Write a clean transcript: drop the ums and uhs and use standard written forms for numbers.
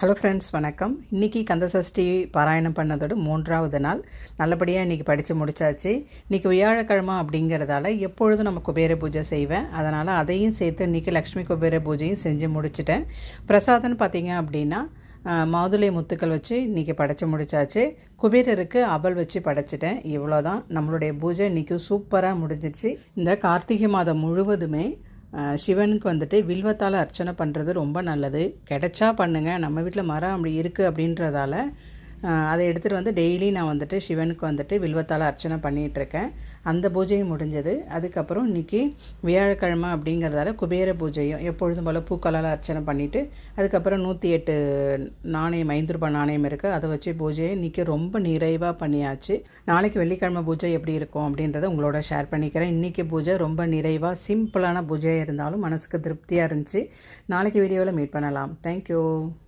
Hello friends, வணக்கம். இன்றைக்கி கந்தசஷ்டி பாராயணம் பண்ணதோடு 3வது நாள். நல்லபடியாக இன்றைக்கி படித்து முடித்தாச்சு. இன்றைக்கி வியாழக்கிழமை அப்படிங்கிறதால எப்பொழுதும் நம்ம குபேர பூஜை செய்வேன். அதனால் அதையும் சேர்த்து இன்றைக்கி லக்ஷ்மி குபேர பூஜையும் செஞ்சு முடிச்சிட்டேன். பிரசாதம்னு பார்த்திங்க அப்படின்னா மாதுளை முத்துக்கள் வச்சு இன்றைக்கி படைச்சி முடித்தாச்சு. குபேரருக்கு அவல் வச்சு படைச்சிட்டேன். இவ்வளோ தான் நம்மளுடைய பூஜை. இன்றைக்கி சூப்பராக முடிஞ்சிச்சு. இந்த கார்த்திகை மாதம் முழுவதுமே சிவனுக்கு வந்துட்டு வில்வத்தால் அர்ச்சனை பண்ணுறது ரொம்ப நல்லது. கிடைச்சா பண்ணுங்கள். நம்ம வீட்டில் மரம் அப்படி இருக்குது அப்படின்றதால அதை எடுத்துகிட்டு வந்து டெய்லி நான் வந்துட்டு சிவனுக்கு வந்துட்டு வில்வத்தால் அர்ச்சனை பண்ணிகிட்ருக்கேன். அந்த பூஜையும் முடிஞ்சது. அதுக்கப்புறம் இன்றைக்கி வியாழக்கிழமை அப்படிங்கிறதால குபேர பூஜையும் எப்பொழுதும் போல் பூக்களால் அர்ச்சனை பண்ணிவிட்டு அதுக்கப்புறம் 108 நாணயம், 5 ரூபாய் நாணயம் இருக்குது, அதை வச்சு பூஜையை இன்றைக்கி ரொம்ப நிறைவாக பண்ணியாச்சு. நாளைக்கு வெள்ளிக்கிழமை பூஜை எப்படி இருக்கும் அப்படின்றத உங்களோட ஷேர் பண்ணிக்கிறேன். இன்றைக்கி பூஜை ரொம்ப நிறைவாக சிம்பிளான பூஜையாக இருந்தாலும் மனசுக்கு திருப்தியாக இருந்துச்சு. நாளைக்கு வீடியோவில் மீட் பண்ணலாம். தேங்க்யூ.